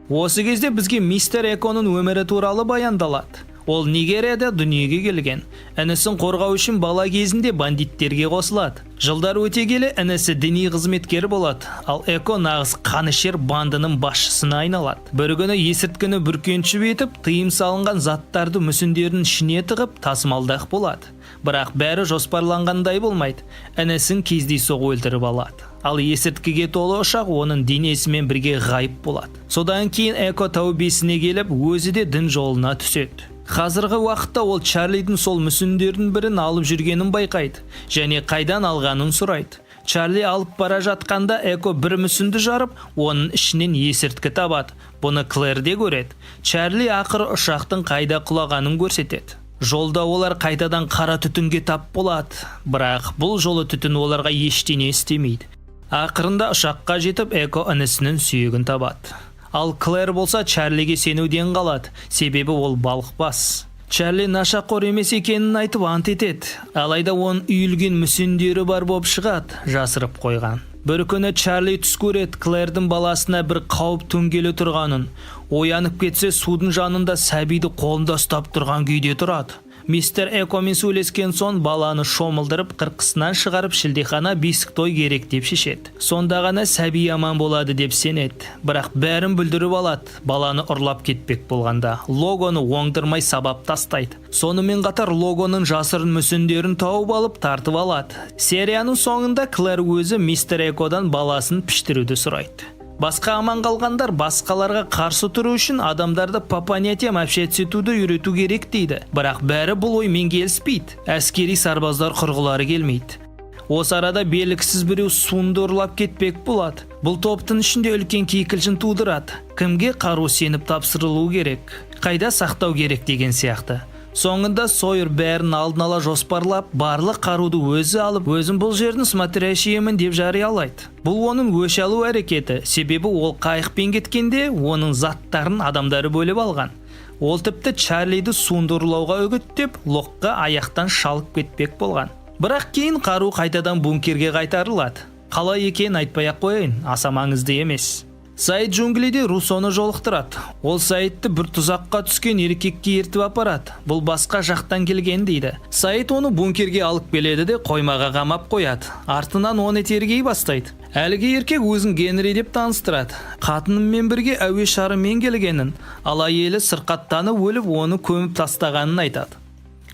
Осы кезде бізге мистер Эконың өмірі туралы баяндалады. Ол Нигерияда дүниеге келген. Інісін қорғау үшін бала кезінде бандиттерге қосылады. Жылдар өте келе інісі діни қызметкер болады. Ал Эко нағыз қанішер бандының басшысына айналады. Бір күні есірткіні бүркеншіп етіп, тыйым салынған заттарды мүсіндердің ішіне тығып тасымалдақ болады. Бірақ бәрі жоспарланғандай болмайды. Інісін кездейсоқ өлтіріп алады. Ал есірткіге толы ұшақ оның денесімен бірге ғайып болады. Содан кейін Эко тәубесіне келіп, өзі де дін жолына түседі. Қазіргі уақытта ол Чарлидің сол мүсіндердің бірін алып жүргенін байқайды және қайдан алғанын сұрайды. Чарли алып бара жатқанда Эко бір мүсінді жарып, оның ішінен есірткі табады. Бұны Клэр де көреді. Чарли ақыры ұшақтың қайда құлағанын көрсетеді. Жолда олар қайтадан қара түтінге тап болады. Бірақ бұл жолы түтін оларға ештеңе істемейді. Ақырында ұшаққа жетіп, Эко інісінің сүйегін табады. Ал Клэр болса Чарлиге сенуден қалады, себебі ол балықбас. Чарли нашақор емес екенін айтып ант етеді. Алайда оның үйілген мүсіндері бар боп шығады, жасырып қойған. Бір күні Чарли түс көреді Клэрдің баласына бір қауіп төнгелі тұрғанын. Оянып кетсе, судың жанында сәбиді қолында ұстап тұрған күйде тұрады. Мистер Экомен сөйлескен соң баланы шомылдырып қырқысынан шығарып шілдехана бесік той керек деп шешеді. Сонда ғана сәби аман болады деп сенеді. Бірақ бәрін бүлдіріп алады. Баланы ұрлап кетпек болғанда Логоны оңдырмай сабап тастайды. Сонымен қатар Логоның жасырын мүсіндерін тауып алып тартып алады. Серияның соңында Клэр өзі мистер Экодан баласын піштіруді сұрайды. Басқа аман қалғандар басқаларға қарсы тұру үшін адамдарды по понятиям общаться етуді үйрету керек дейді. Бірақ бәрі бұл оймен келіспейді. Әскери сарбаздар құрғылары келмейді. Осы арада белгісіз біреу суынды ұрлап кетпек болады. Бұл топтың ішінде үлкен кикілжін тудырады. Кімге қару сеніп тапсырылу керек, қайда сақтау керек деген сияқты. Соңында Сойер бәрін алдын ала жоспарлап, барлық қаруды өзі алып, өзін бұл жердің смотрящиймін деп жариялайды. Бұл оның өш алу әрекеті, себебі ол қайықпен кеткенде оның заттарын адамдары бөліп алған. Ол тіпті Чарлиді суынды ұрлауға үгіттеп, Локқа аяқтан шалып кетпек болған. Бірақ кейін қару қайтадан бункерге қайтарылады. Қалай екенін айтпай-ақ қояйын, аса маңызды емес. Сайт джунглиде Русоны жолықтырады. Ол Сайтты бір тұзаққа түскен еркекке ертіп апарады. Бұл басқа жақтан келген дейді. Сайт оны бункерге алып келеді де қоймаға қамап қояды. Артынан оны тергей бастайды. Әлгі еркек өзін Генри деп таныстырады. Қатынымен бірге әуе шарымен келгенін, ал әйелі сырқаттанып өліп, оны көміп тастағанын айтады.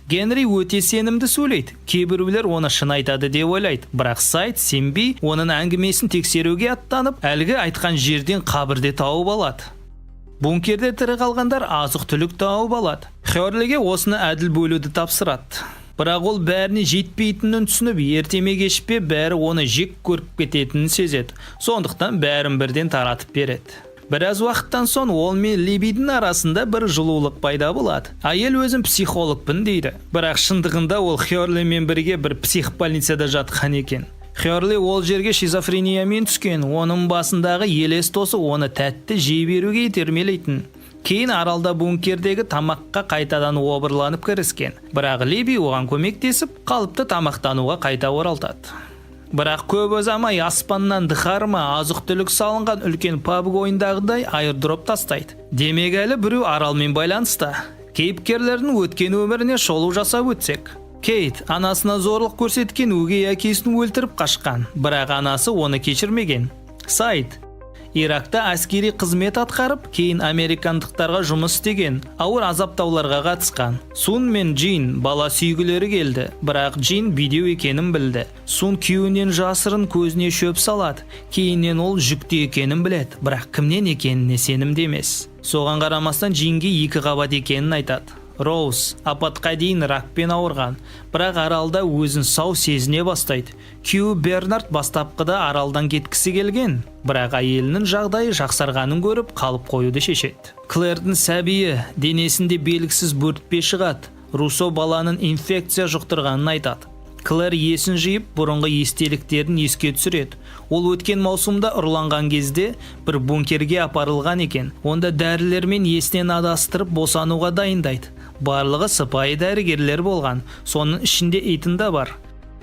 Генри өте сенімді сөйлейді. Кейбіреулер оны шын айтады деп ойлайды. Бірақ Сайт сенбей, оның әңгімесін тексеруге аттанып, әлгі айтқан жерден қабірде тауып алады. Бункерде тірі қалғандар азық-түлік тауып алады. Хёрлиге осыны әділ бөлуді тапсырады. Бірақ ол бәріне жетпейтінін түсініп, ертеме кешпе бәрі оны жек көріп кететінін сезеді. Сондықтан бәрін бірден таратып береді. Біраз уақыттан соң ол мен Либидің арасында бір жылулық пайда болады. Әйел өзін психологпын дейді. Бірақ шындығында ол Хёрлимен бірге бір психбольницада жатқан екен. Хёрли ол жерге шизофрениямен түскен. Оның басындағы елес тосы оны тәтті жей беруге итермелейтін. Кейін аралда бункердегі тамаққа қайтадан обырланып кіріскен. Бірақ Либи оған көмектесіп, қалыпты тамақтануға қайта оралтады. Бірақ көп ұзамай аспаннан дыхарма азық-түлік салынған үлкен PUBG ойындағыдай айырдроп тастайды. Демек әлі біреу аралмен байланысты. Кейіпкерлердің өткен өміріне шолу жасап өтсек. Кейт анасына зорлық көрсеткен өгей әкесін өлтіріп қашқан, бірақ анасы оны кешірмеген. Сайд Иракта әскери қызмет атқарып, кейін американдықтарға жұмыс істеген, ауыр азаптауларға қатысқан. Сун мен Джин бала сүйгілері келді, бірақ Джин бедеу екенін білді. Сун күйеуінен жасырын көзіне шөп салады, кейіннен ол жүкті екенін біледі, бірақ кімнен екеніне сенімді емес. Соған қарамастан Джинге 2 қабат екенін айтады. Роуз апатқа дейін ракпен ауырған, бірақ аралда өзін сау сезіне бастайды. Күйеуі Бернард бастапқыда аралдан кеткісі келген, бірақ әйелінің жағдайы жақсарғанын көріп қалып қоюды шешеді. Клэрдің сәбиі денесінде белгісіз бөртпе шығады. Руссо баланың инфекция жұқтырғанын айтады. Клэр есін жиып, бұрынғы естеліктерін еске түсіреді. Ол өткен маусымда ұрланған кезде бір бункерге апарылған екен. Онда дәрілермен есінен адастырып босануға дайындайды. Барлығы сыпайы дәрігерлер болған, соның ішінде Эйтан да бар.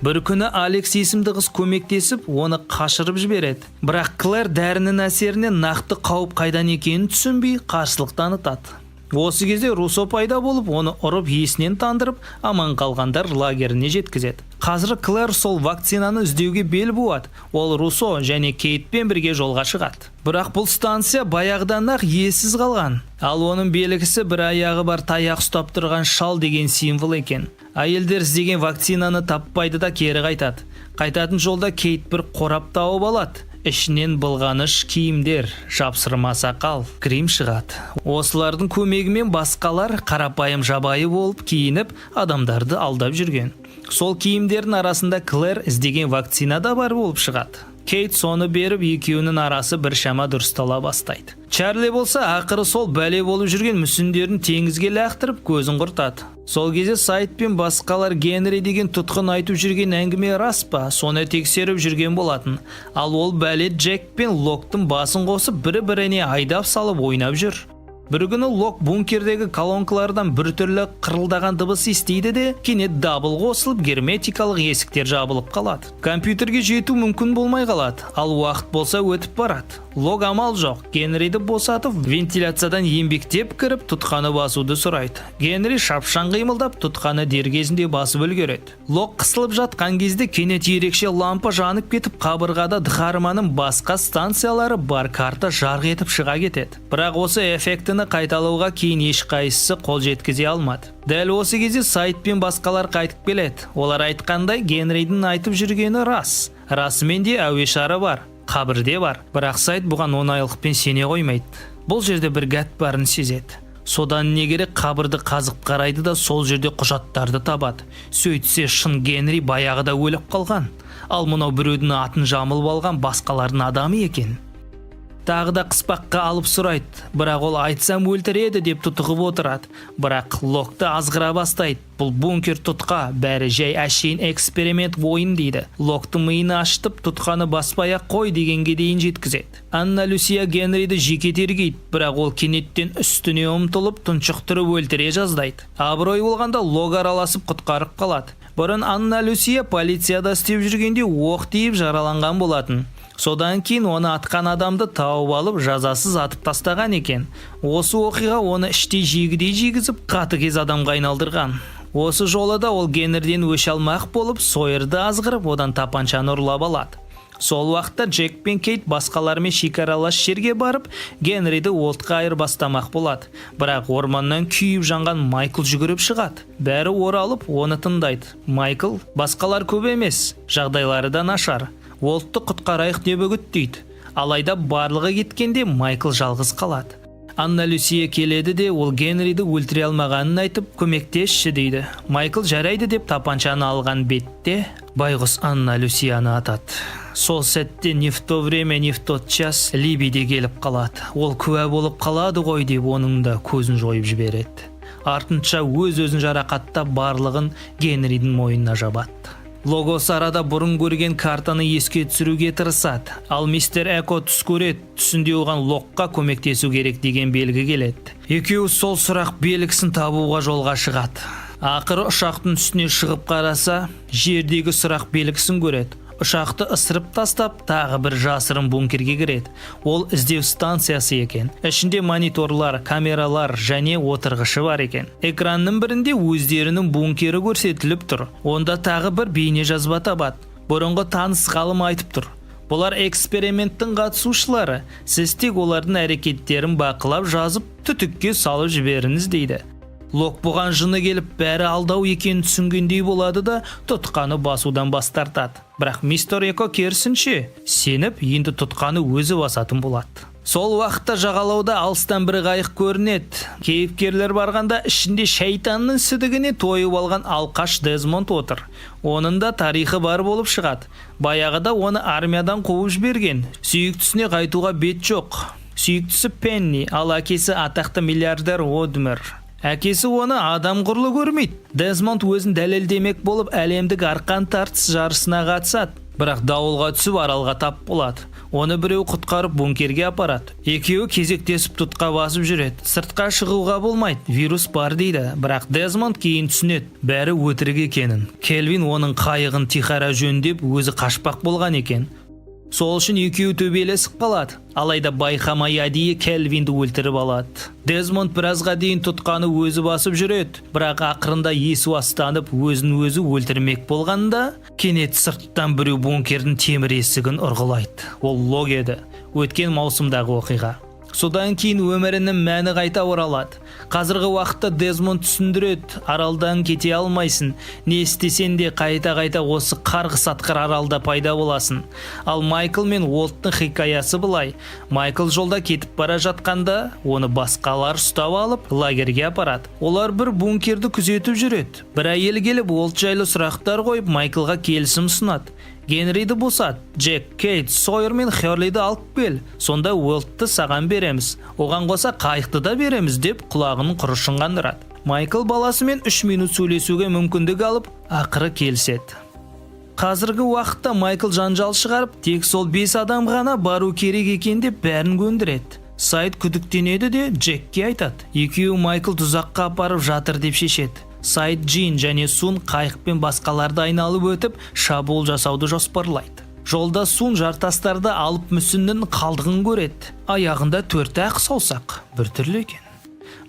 Бір күні Алекс есімді қыз көмектесіп, оны қашырып жібереді. Бірақ Клэр дәрінің әсерінен нақты қауіп қайдан екенін түсінбей қарсылық танытады. Осы кезде Руссо пайда болып, оны ұрып есінен тандырып, аман қалғандар лагеріне жеткізеді. Қазір Клэр сол вакцинаны іздеуге бел буады. Ол Руссо және Кейтпен бірге жолға шығады. Бірақ бұл станция баяғыдан-ақ иесіз қалған. Ал оның белгісі бір аяғы бар таяқ ұстап тұрған шал деген символ екен. Әйелдер іздеген вакцинаны таппайды да кері қайтады. Қайтатын жолда Кейт бір қорап тауып алады. Ішінен былғаныш киімдер, жапсырма сақал, крем шығады. Осылардың көмегімен басқалар қарапайым жабайы болып киініп, адамдарды алдап жүрген. Сол киімдердің арасында Клэр іздеген вакцина да бар болып шығады. Кейт соны беріп, екеуінің арасы бір шама дұрыстала бастайды. Чарли болса ақыры сол бәле болып жүрген мүсіндерін теңізге лақтырып көзін құртады. Сол кезде Сайд пен басқалар Генри деген тұтқын айтып жүрген әңгіме рас па, соны тексеріп жүрген болатын. Ал ол бәле Джек пен Локтың басын қосып бірі-біріне айдап салып ойнап жүр. Бір күні Лок бункердегі колонкалардан бір түрлі қырылдаған дыбыс естиді де, кенет дабыл қосылып, герметикалық есіктер жабылып қалады. Компьютерге жету мүмкін болмай қалады, ал уақыт болса өтіп барады. Лок амал жоқ, Генриді босатып, вентиляциядан еңбектеп кіріп, тұтқаны басуды сұрайды. Генри шапшаң қимылдап, тұтқаны дер кезінде басып үлгереді. Лок қысылып жатқан кезде кенет ерекше лампа жанып кетіп, қабырғада дыхарманың басқа станциялары бар карта жарқ етіп шыға кетеді. Бірақ осы эффектіні қайталауға кейін ешқайсысы қол жеткізе алмады. Дәл осы кезде Сайд пен басқалар қайтып келеді. Олар айтқандай Генридің айтып жүргені рас. Расымен де әуе шары бар, қабірде бар. Бірақ Сайд бұған оңайлықпен сене қоймайды. Бұл жерде бір гәт барын сезеді. Содан не керек, қабірді қазып қарайды да сол жерде құжаттарды табады. Сөйтсе шын Генри баяғыда өліп қалған. Ал мынау біреудің атын жамылып алған басқалардың адамы екен. Тағы да қыспаққа алып сұрайды, бірақ ол айтсам өлтіреді деп тұтығып отырады. Бірақ Локты азғыра бастайды. Бұл бункер тұтқа, бәрі жай әшейін эксперимент ойын дейді. Локты миын ашытып, тұтқаны баспай-ақ қой дегенге дейін жеткізеді. Анна Люсия Генриді жеке тергейді, бірақ ол кенеттен үстіне ұмтылып, тұншықтырып өлтіре жаздайды. Абырой болғанда Лок араласып құтқарып қалады. Бұрын Анна Люсия полицияда істеп жүргенде оқ тиіп жараланған болатын. Содан кейін оны атқан адамды тауып алып жазасыз атып тастаған екен. Осы оқиға оны іштей жегідей жегізіп, қатыгез адамға айналдырған. Осы жолы да ол Генриден өш алмақ болып, сойырды азғырып, одан тапаншаны ұрлап алады. Сол уақытта Джек пен Кейт басқалармен шекаралас жерге барып, Генриді отқа айырбастамақ болады. Бірақ орманнан күйіп жанған Майкл жүгіріп шығады. Бәрі оралып, оны тыңдайды. Майкл, басқалар көп емес, жағдайлары да нашар. Уолтты құтқарайық деп үгіттейді. Алайда барлығы кеткенде Майкл жалғыз қалады. Анна Люсия келеді де, ол Генриді өлтіре алмағанын айтып, көмектесші дейді. Майкл жарайды деп тапаншаны алған бетте байғұс Анна Люсияны атады. Сол сәтте не в то время, не в тот час Либиде келіп қалады. Ол куә болып қалады ғой деп оның да көзін жойып жібереді. Артынша өз-өзін жарақаттап барлығын Генридің мойнына жабады. Лог осы арада бұрын көрген картаны еске түсіруге тырысады. Ал мистер Эко түс көреді, түсінде оған Логқа көмектесу керек деген белгі келеді. Екеуі сол сұрақ белгісін табуға жолға шығады. Ақыры ұшақтың үстіне шығып қараса, жердегі сұрақ белгісін көреді. Ұшақты ысырып тастап, тағы бір жасырын бункерге кіреді. Ол іздеу станциясы екен. Ішінде мониторлар, камералар және отырғышы бар екен. Экранның бірінде өздерінің бункері көрсетіліп тұр. Онда тағы бір бейне жазба табады. Бұрынғы таныс ғалым айтып тұр: бұлар эксперименттің қатысушылары. Сіз тек олардың әрекеттерін бақылап жазып, түтікке салып жіберіңіз дейді. Лог бұған жыны келіп, бәрі алдау екенін түсінгендей болады да, тұтқаны басудан бас тартады. Бірақ мистер Эко керісінше сеніп, енді тұтқаны өзі басатын болады. Сол уақытта жағалауда алыстан бір қайық көрінеді. Кейіпкерлер барғанда ішінде шайтанның сідігіне тойып алған алқаш Дезмонд отыр. Оның да тарихы бар болып шығады. Баяғыда оны армиядан қуып жіберген. Сүйіктісіне қайтуға бет жоқ. Сүйіктісі Пенни, ал әкесі атақты миллиардер Одмер. Әкесі оны адам құрлы көрмейді. Дезмонд өзін дәлелдемек болып әлемдік арқан тартыс жарысына қатысады. Бірақ дауылға түсіп аралға тап болады. Оны біреу құтқарып бункерге апарады. Екеуі кезектесіп тұтқа басып жүреді. Сыртқа шығуға болмайды, вирус бар дейді. Бірақ Дезмонд кейін түсінеді, бәрі өтірік екенін. Келвин оның қайығын тихара жөндеп өзі қашпақ болған екен. Сол үшін екеуі төбелесіп қалады. Алайда байқамай әдейі Келвинді өлтіріп алады. Дезмонд біразға дейін тұтқаны өзі басып жүреді. Бірақ ақырында есі уастанып, өзін өзі өлтірмек болғанда, кенет сырттан біреу бункердің темір есігін ұрғылайды. Ол Лог еді. Өткен маусымдағы оқиға. Содан кейін өмірінің мәні қайта оралады. Қазіргі уақытта Дезмонд түсіндіреді, аралдан кете алмайсың. Не істесен де қайта-қайта осы қарғыс атқыр аралда пайда боласың. Ал Майкл мен Уолттың хикаясы былай. Майкл жолда кетіп бара жатқанда, оны басқалар ұстап алып, лагерге апарады. Олар бір бункерді күзетіп жүреді. Бір әйел келіп, Уолт жайлы сұрақтар қойып, Майклға келісім ұсынады. Генриді босат, Джек, Кейт, Сойер мен Херлиді алып кел. Сонда Уолтты саған береміз. Оған қоса қайықты да береміз деп құлағының құрышын қандырады. Майкл баласымен 3 минут сөйлесуге мүмкіндік алып, ақыры келіседі. Қазіргі уақытта Майкл жанжал шығарып, тек сол 5 адам ғана бару керек екен деп бәрін көндіреді. Сайд күдіктенеді де Джекке айтады. Екеуі Майкл тұзаққа апарып жатыр деп шешеді. Сайд, Джин және Сун қайықпен басқаларды айналып өтіп, шабуыл жасауды жоспарлайды. Жолда Сун жартастарды алып мүсіннің қалдығын көреді. Аяғында 4 ақ саусақ, бір түрлі екен.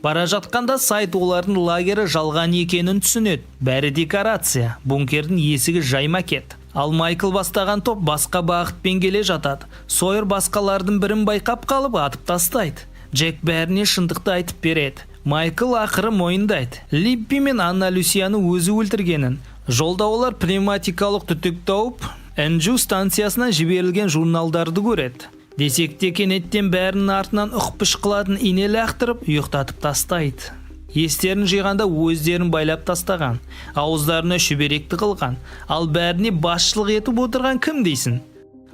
Бара жатқанда Сайд олардың лагері жалған екенін түсінеді. Бәрі декорация, бункердің есігі жай макет. Ал Майкл бастаған топ басқа бағытпен келе жатады. Сойер басқалардың бірін байқап қалып атып тастайды. Джек бәріне шындықты айтып береді. Майкл ақыры мойындайды. Липпи мен Анна Люсияны өзі өлтіргенін. Жолда олар пневматикалық түтік тауып, Энджу станциясына жіберілген журналдарды көреді. Десек те кенеттен бәрінің артынан ұқпыш қылатын ине лақтырып, ұйықтатып тастайды. Естерін жиғанда өздерін байлап тастаған, ауыздарына шүберекті қылған, ал бәріне басшылық етіп отырған кім дейсің?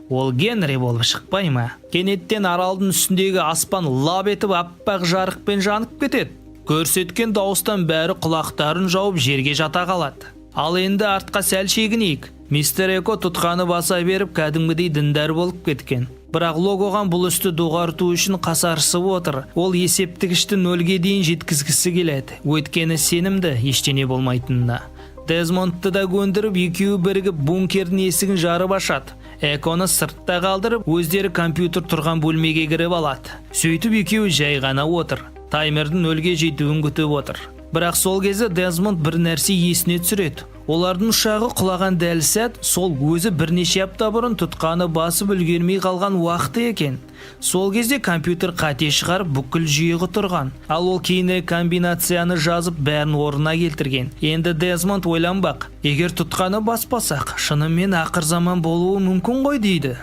Ол Генри болып шықпай ма? Кенеттен аралдың үстіндегі аспан лап етіп аппақ жарықпен жанып кетеді. Көрсеткен дауыстан бәрі құлақтарын жауып жерге жата қалады. Ал енді артқа сәл шегінейік. Мистер Эко тұтқаны баса беріп кәдімгідей діндар болып кеткен. Бірақ Лог оған бұл істі доғарту үшін қасарысып отыр. Ол есептігішті 0-ге дейін жеткізгісі келеді. Өйткені сенімді ештеңе болмайтынына. Дезмондты да көндіріп, екеуі бірігіп бункердің есігін жарып ашады. Эконы сыртта қалдырып, өздері компьютер тұрған бөлмеге кіріп алады. Сөйтіп екеуі жай ғана отыр. Таймердің 0-ге жетуін күтіп отыр. Бірақ сол кезде Дезмонд бір нәрсе есіне түсіреді. Олардың ұшағы құлаған дәл сәт, сол өзі бірнеше апта бұрын тұтқаны басып үлгермей қалған уақыты екен. Сол кезде компьютер қате шығарып бүкіл жүйеғі тұрған. Ал ол кейінірек комбинацияны жазып бәрін орнына келтірген. Енді Дезмонд ойланбақ, егер тұтқаны баспасақ, шынымен ақыр заман болуы мүмкін ғой дейді.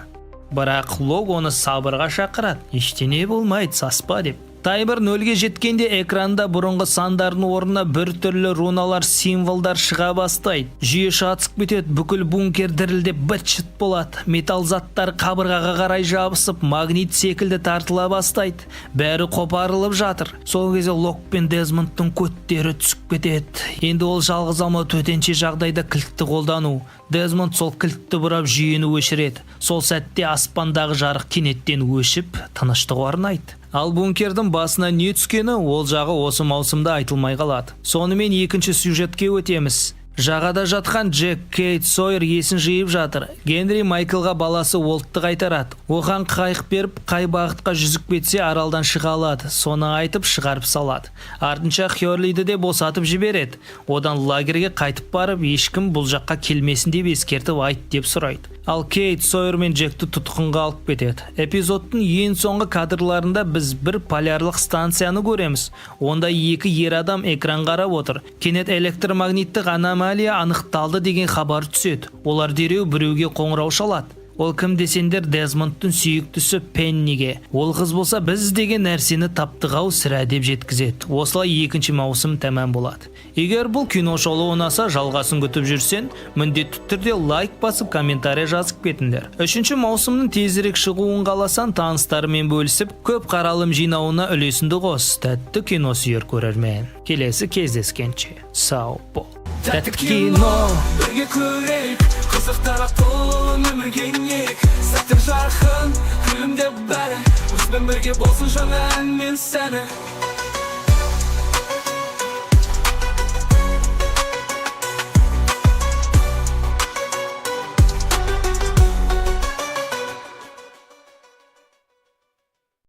Бірақ Лог оны сабырға шақырады. Ештеңе болмайды, саспа деп. Таймер 0-ге жеткенде экранда бұрынғы сандардың орнына бір түрлі руналар, символдар шыға бастайды. Жүйе шатысып кетеді, бүкіл бункер дірілдеп быт-шыт болады. Металл заттар қабырғаға қарай жабысып, магнит секілді тартыла бастайды. Бәрі қопарылып жатыр. Сол кезде Лог пен Дезмондтың көттері түсіп кетеді. Енді ол жалғыз алма төтенше жағдайда кілтті қолдану. Дезмонд сол кілтті бұрап жүйені өшіреді. Сол сәтте аспандағы жарық кенеттен өшіп, тыныштық орнайды. Ал бункердің басына не түскені ол жағы осы маусымда айтылмай қалады. Сонымен екінші сюжетке өтеміз. Жағада жатқан Джек Кейт Сойер есін жиып жатыр. Генри Майклға баласы Уолтты қайтарады. Оған қайық беріп, қай бағытқа жүзіп кетсе аралдан шыға алады. Соны айтып шығарып салады. Артынша Хёрлиді де босатып жібереді. Одан лагерге қайтып барып, ешкім бұл жаққа келмесін деп ескертіп айт деп сұрайды. Ал Кейт Сойер мен Джекті тұтқынға алып кетеді. Эпизодтың ең соңғы кадрларында біз бір полярлық станцияны көреміз. Онда екі ер адам экран қарап отыр. Кенет электромагниттік аномалия анықталды деген хабар түседі. Олар дереу біреуге қоңырау шалады. Ол кім десеңдер Дезмондтың сүйіктісі Пенниге. Ол қыз болса біз деген нәрсені таптық-ау сірә деп жеткізеді. Осылай екінші маусым тәмам болады. Егер бұл кино шоуы ұнаса, жалғасын күтіп жүрсен, міндетті түрде лайк басып, комментарий жазып кетіңдер. Үшінші маусымның тезірек шығуын қаласан, таныстарымен бөлісіп, көп қаралым жинауына үлесіңді қос. Тәтті кино сүйер көрермен. Келесі кездескенше сау бол. Тәтті кино бірге көрейік, қызықтарға толы өмірге енейік. Сәттің жарқын, күлімдеп бәрі, бізбен бірге болсын жаңа ән мен сәні.